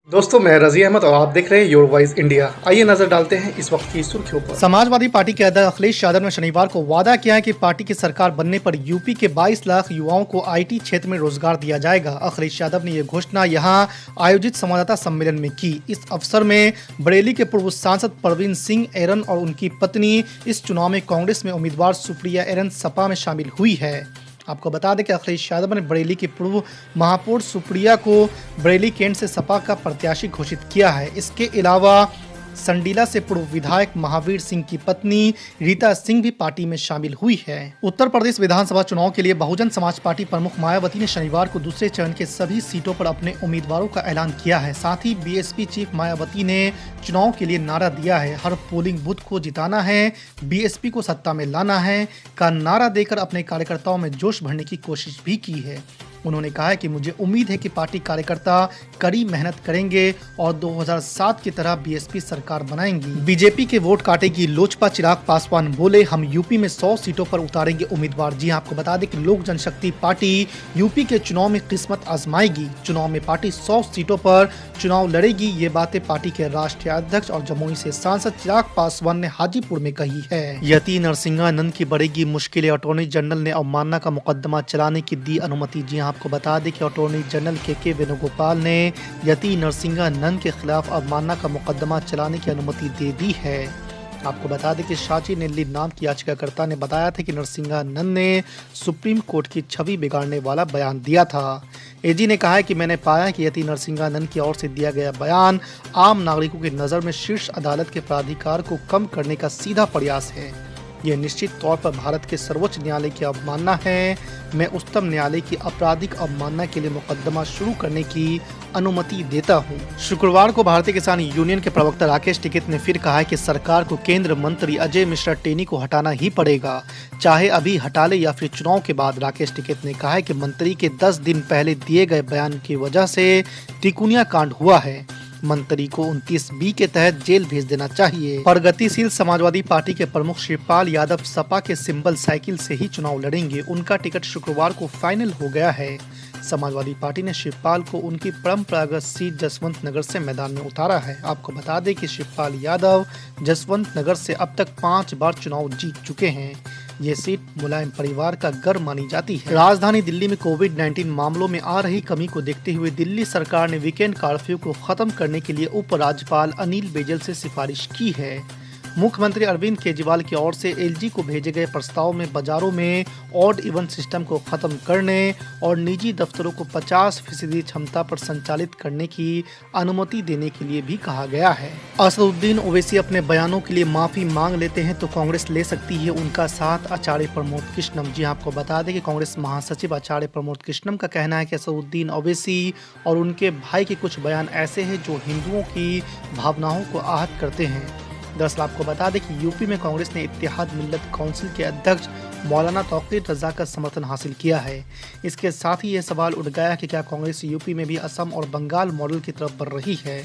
दोस्तों मैं रजी अहमद और आप देख रहे हैं योर वॉइस इंडिया। आइए नजर डालते हैं इस वक्त की सुर्खियों पर। समाजवादी पार्टी के अध्यक्ष अखिलेश यादव ने शनिवार को वादा किया है कि पार्टी की सरकार बनने पर यूपी के 22 लाख युवाओं को आईटी क्षेत्र में रोजगार दिया जाएगा। अखिलेश यादव ने ये घोषणा यहां आयोजित संवाददाता सम्मेलन में की। इस अवसर में बरेली के पूर्व सांसद परवीन सिंह एरन और उनकी पत्नी इस चुनाव में कांग्रेस में उम्मीदवार सुप्रिया एरन सपा में शामिल हुई है। आपको बता दें कि अखिलेश यादव ने बरेली की पूर्व महापौर सुप्रिया को बरेली कैंट से सपा का प्रत्याशी घोषित किया है। इसके अलावा संडीला से पूर्व विधायक महावीर सिंह की पत्नी रीता सिंह भी पार्टी में शामिल हुई है। उत्तर प्रदेश विधानसभा चुनाव के लिए बहुजन समाज पार्टी प्रमुख मायावती ने शनिवार को दूसरे चरण के सभी सीटों पर अपने उम्मीदवारों का ऐलान किया है। साथ ही बीएसपी चीफ मायावती ने चुनाव के लिए नारा दिया है, हर पोलिंग बूथ को जिताना है, बीएसपी को सत्ता में लाना है का नारा देकर अपने कार्यकर्ताओं में जोश भरने की कोशिश भी की है। उन्होंने कहा है कि मुझे उम्मीद है कि पार्टी कार्यकर्ता कड़ी मेहनत करेंगे और 2007 की तरह बीएसपी सरकार बनाएंगी। बीजेपी के वोट काटेगी लोजपा। चिराग पासवान बोले, हम यूपी में 100 सीटों पर उतारेंगे उम्मीदवार। जी आपको बता दें कि लोक जनशक्ति पार्टी यूपी के चुनाव में किस्मत आजमाएगी। चुनाव में पार्टी 100 सीटों पर चुनाव लड़ेगी। ये बातें पार्टी के राष्ट्रीय अध्यक्ष और जमुई से सांसद चिराग पासवान ने हाजीपुर में कही है। यति नरसिंहानंद की बढ़ेगी मुश्किलें। अटॉर्नी जनरल ने अवमानना का मुकदमा चलाने की दी अनुमति। जी आपको बता दें कि अटॉर्नी जनरल के वेणुगोपाल ने यति नरसिंहानंद के खिलाफ अवमानना का मुकदमा चलाने की अनुमति दे दी है। आपको बता दें कि साची नेल्ली नाम की याचिकाकर्ता ने बताया था कि नरसिंहानंद ने सुप्रीम कोर्ट की छवि बिगाड़ने वाला बयान दिया था। एजी ने कहा है कि मैंने पाया कि यति नरसिंहानंद की ओर से दिया गया बयान आम नागरिकों की नज़र में शीर्ष अदालत के प्राधिकार को कम करने का सीधा प्रयास है। यह निश्चित तौर पर भारत के सर्वोच्च न्यायालय की अवमानना है। मैं उच्चतम न्यायालय की आपराधिक अवमानना के लिए मुकदमा शुरू करने की अनुमति देता हूं। शुक्रवार को भारतीय किसान यूनियन के प्रवक्ता राकेश टिकैत ने फिर कहा है कि सरकार को केंद्र मंत्री अजय मिश्रा टेनी को हटाना ही पड़ेगा, चाहे अभी हटा ले या फिर चुनाव के बाद। राकेश टिकैत ने कहा है कि मंत्री के 10 दिन पहले दिए गए बयान की वजह से तिकोनिया कांड हुआ है। मंत्री को 29B के तहत जेल भेज देना चाहिए। प्रगतिशील समाजवादी पार्टी के प्रमुख शिवपाल यादव सपा के सिंबल साइकिल से ही चुनाव लड़ेंगे। उनका टिकट शुक्रवार को फाइनल हो गया है। समाजवादी पार्टी ने शिवपाल को उनकी परंपरागत सीट जसवंत नगर से मैदान में उतारा है। आपको बता दें कि शिवपाल यादव जसवंत नगर से अब तक 5 बार चुनाव जीत चुके हैं। ये सीट मुलायम परिवार का गर्व मानी जाती है। राजधानी दिल्ली में कोविड-19 मामलों में आ रही कमी को देखते हुए दिल्ली सरकार ने वीकेंड कर्फ्यू को खत्म करने के लिए उपराज्यपाल अनिल बैजल से सिफारिश की है। मुख्यमंत्री अरविंद केजरीवाल की ओर से एलजी को भेजे गए प्रस्ताव में बाजारों में ऑड इवन सिस्टम को खत्म करने और निजी दफ्तरों को 50% क्षमता पर संचालित करने की अनुमति देने के लिए भी कहा गया है। असदुद्दीन ओवैसी अपने बयानों के लिए माफी मांग लेते हैं तो कांग्रेस ले सकती है उनका साथ। आचार्य प्रमोद कृष्णम। जी आपको बता दें कि कांग्रेस महासचिव आचार्य प्रमोद कृष्णम का कहना है कि असदुद्दीन ओवैसी और उनके भाई के कुछ बयान ऐसे हैं जो हिंदुओं की भावनाओं को आहत करते हैं। दरअसल आपको बता दें कि यूपी में कांग्रेस ने इत्तेहाद मिल्लत काउंसिल के अध्यक्ष मौलाना तौकीर रजा का समर्थन हासिल किया है। इसके साथ ही यह सवाल उठ गया कि क्या कांग्रेस यूपी में भी असम और बंगाल मॉडल की तरफ बढ़ रही है।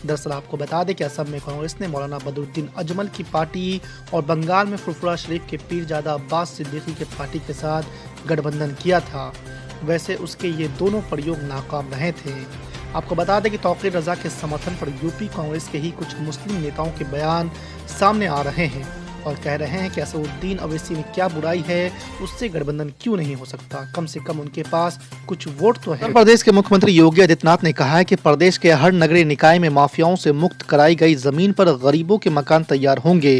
दरअसल आपको बता दें कि असम में कांग्रेस ने मौलाना बदरुद्दीन अजमल की पार्टी और बंगाल में फुरफुरा शरीफ के पीरजादा अब्बास सिद्दीकी के पार्टी के साथ गठबंधन किया था। वैसे उसके ये दोनों प्रयोग नाकाम रहे थे। आपको बता दें कि तौकीर रजा के समर्थन पर यूपी कांग्रेस के ही कुछ मुस्लिम नेताओं के बयान सामने आ रहे हैं और कह रहे हैं कि असदुद्दीन ओवैसी में क्या बुराई है, उससे गठबंधन क्यों नहीं हो सकता, कम से कम उनके पास कुछ वोट तो है। उत्तर प्रदेश के मुख्यमंत्री योगी आदित्यनाथ ने कहा है कि प्रदेश के हर नगरीय निकाय में माफियाओं से मुक्त कराई गई जमीन पर गरीबों के मकान तैयार होंगे।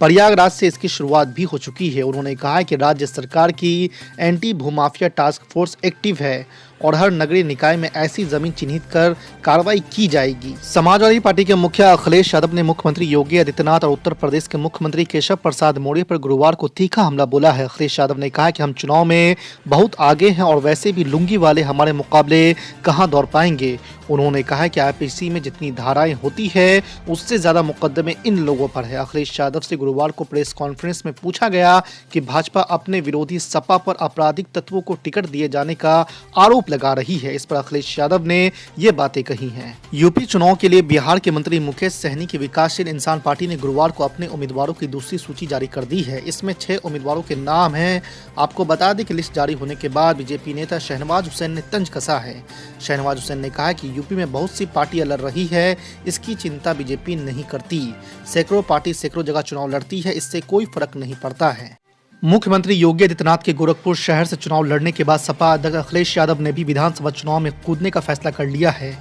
प्रयागराज से इसकी शुरुआत भी हो चुकी है। उन्होंने कहा है कि राज्य सरकार की एंटी भूमाफिया टास्क फोर्स एक्टिव है और हर नगरीय निकाय में ऐसी जमीन चिन्हित कर कार्रवाई की जाएगी। समाजवादी पार्टी के मुखिया अखिलेश यादव ने मुख्यमंत्री योगी आदित्यनाथ और उत्तर प्रदेश के मुख्यमंत्री केशव प्रसाद मौर्य पर गुरुवार को तीखा हमला बोला है। अखिलेश यादव ने कहा कि हम चुनाव में बहुत आगे हैं और वैसे भी लुंगी वाले हमारे मुकाबले कहां दौड़ पाएंगे। उन्होंने कहा कि आईपीसी में जितनी धाराएं होती है उससे ज्यादा मुकदमे इन लोगों पर है। अखिलेश यादव से गुरुवार को प्रेस कॉन्फ्रेंस में पूछा गया कि भाजपा अपने विरोधी सपा पर आपराधिक तत्वों को टिकट दिए जाने का आरोप आरोप लगा रही है। इस पर अखिलेश यादव ने ये बातें कही हैं। यूपी चुनाव के लिए बिहार के मंत्री मुकेश सहनी की विकासशील इंसान पार्टी ने गुरुवार को अपने उम्मीदवारों की दूसरी सूची जारी कर दी है। इसमें 6 उम्मीदवारों के नाम हैं। आपको बता दें कि लिस्ट जारी होने के बाद बीजेपी नेता शहनवाज हुसैन ने तंज कसा है। शहनवाज हुसैन ने कहा कि यूपी में बहुत सी पार्टियां लड़ रही है, इसकी चिंता बीजेपी नहीं करती। सैकड़ों पार्टी सैकड़ों जगह चुनाव लड़ती है, इससे कोई फर्क नहीं पड़ता है। मुख्यमंत्री योगी आदित्यनाथ के गोरखपुर शहर से चुनाव लड़ने के बाद सपा अध्यक्ष अखिलेश यादव ने भी विधानसभा चुनाव में कूदने का फैसला कर लिया है।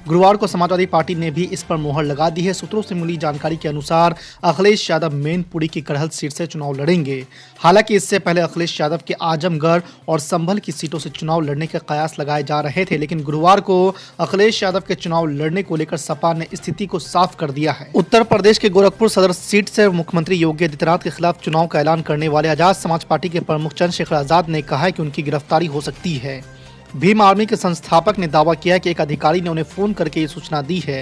गुरुवार को समाजवादी पार्टी ने भी इस पर मुहर लगा दी है। सूत्रों से मिली जानकारी के अनुसार अखिलेश यादव मैनपुरी की करहल सीट से चुनाव लड़ेंगे। हालांकि इससे पहले अखिलेश यादव के आजमगढ़ और संभल की सीटों से चुनाव लड़ने के कयास लगाए जा रहे थे, लेकिन गुरुवार को अखिलेश यादव के चुनाव लड़ने को लेकर सपा ने स्थिति को साफ कर दिया है। उत्तर प्रदेश के गोरखपुर सदर सीट से मुख्यमंत्री योगी आदित्यनाथ के खिलाफ चुनाव का ऐलान करने वाले आजाद समाज पार्टी के प्रमुख चंद्रशेखर आजाद ने कहा है कि उनकी गिरफ्तारी हो सकती है। भीम आर्मी के संस्थापक ने दावा किया कि एक अधिकारी ने उन्हें फोन करके ये सूचना दी है।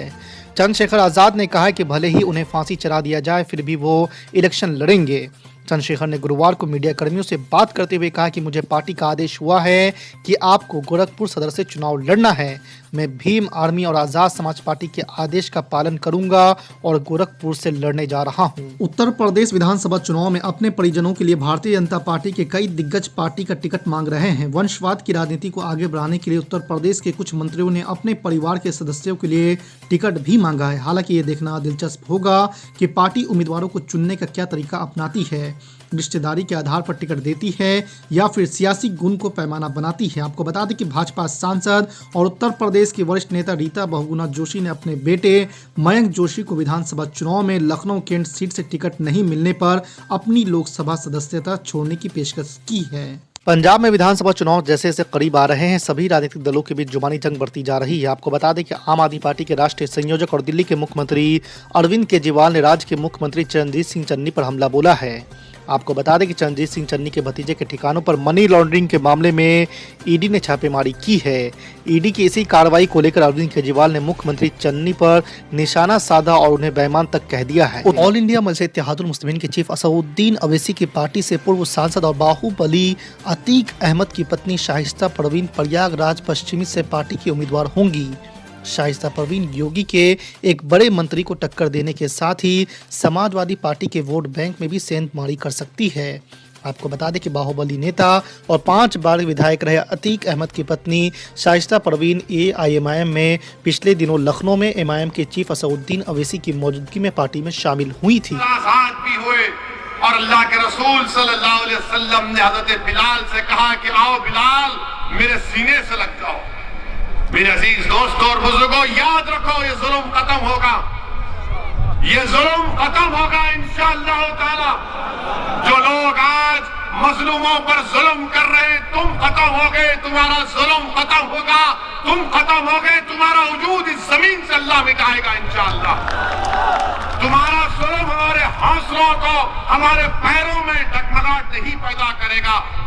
चंद्रशेखर आजाद ने कहा कि भले ही उन्हें फांसी चढ़ा दिया जाए, फिर भी वो इलेक्शन लड़ेंगे। चंद्रशेखर ने गुरुवार को मीडिया कर्मियों से बात करते हुए कहा कि मुझे पार्टी का आदेश हुआ है कि आपको गोरखपुर सदर से चुनाव लड़ना है। मैं भीम आर्मी और आजाद समाज पार्टी के आदेश का पालन करूंगा और गोरखपुर से लड़ने जा रहा हूं। उत्तर प्रदेश विधानसभा चुनाव में अपने परिजनों के लिए भारतीय जनता पार्टी के कई दिग्गज पार्टी का टिकट मांग रहे हैं। वंशवाद की राजनीति को आगे बढ़ाने के लिए उत्तर प्रदेश के कुछ मंत्रियों ने अपने परिवार के सदस्यों के लिए टिकट भी मांगा है। हालांकि ये देखना दिलचस्प होगा कि पार्टी उम्मीदवारों को चुनने का क्या तरीका अपनाती है, रिश्तेदारी के आधार पर टिकट देती है या फिर सियासी गुण को पैमाना बनाती है। आपको बता दें कि भाजपा सांसद और उत्तर प्रदेश की वरिष्ठ नेता रीता बहुगुणा जोशी ने अपने बेटे मयंक जोशी को विधानसभा चुनाव में लखनऊ कैंट सीट से टिकट नहीं मिलने पर अपनी लोकसभा सदस्यता छोड़ने की पेशकश की है। पंजाब में विधानसभा चुनाव जैसे जैसे करीब आ रहे हैं, सभी राजनीतिक दलों के बीच जुबानी जंग बढ़ती जा रही है। आपको बता दें कि आम आदमी पार्टी के राष्ट्रीय संयोजक और दिल्ली के मुख्यमंत्री अरविंद केजरीवाल ने राज्य के मुख्यमंत्री चरणजीत सिंह चन्नी पर हमला बोला है। आपको बता दें कि चरणजीत सिंह चन्नी के भतीजे के ठिकानों पर मनी लॉन्ड्रिंग के मामले में ईडी ने छापेमारी की है। ईडी की इसी कार्रवाई को लेकर अरविंद केजरीवाल ने मुख्यमंत्री चन्नी पर निशाना साधा और उन्हें बेईमान तक कह दिया है। ऑल इंडिया मजलिस इत्तेहादुल मुस्लिमीन के चीफ असदुद्दीन अवैसी की पार्टी से पूर्व सांसद और बाहुबली अतीक अहमद की पत्नी शाइस्ता परवीन प्रयागराज पश्चिमी से पार्टी की उम्मीदवार होंगी। शाइस्ता परवीन योगी के एक बड़े मंत्री को टक्कर देने के साथ ही समाजवादी पार्टी के वोट बैंक में भी सेंधमारी कर सकती है। आपको बता दें कि बाहुबली नेता और 5 बार विधायक रहे अतीक अहमद की पत्नी शाइस्ता परवीन AIMIM में पिछले दिनों लखनऊ में MIM के चीफ असदुद्दीन अवैसी की मौजूदगी में पार्टी में शामिल हुई थी। और अल्लाह के रसूल सल्लल्लाहु अलैहि वसल्लम ने हज़रत बिलाल से कहा कि आओ बिलाल मेरे सीने से लग जाओ। मेरे अजीज दोस्तों और बुजुर्गों, याद रखो ये जुल्म खत्म होगा, ये जुल्म खत्म होगा इंशाअल्लाह ताला। जो लोग आज मजलूमों पर जुल्म कर रहे हैं, तुम खत्म हो गए, तुम्हारा जुल्म खत्म होगा, तुम खत्म हो गए, तुम्हारा वजूद इस जमीन से अल्लाह मिटाएगा इंशाअल्लाह। तुम्हारा जुल्म हमारे हौसलों को, हमारे पैरों में डगमगाहट नहीं पैदा करेगा।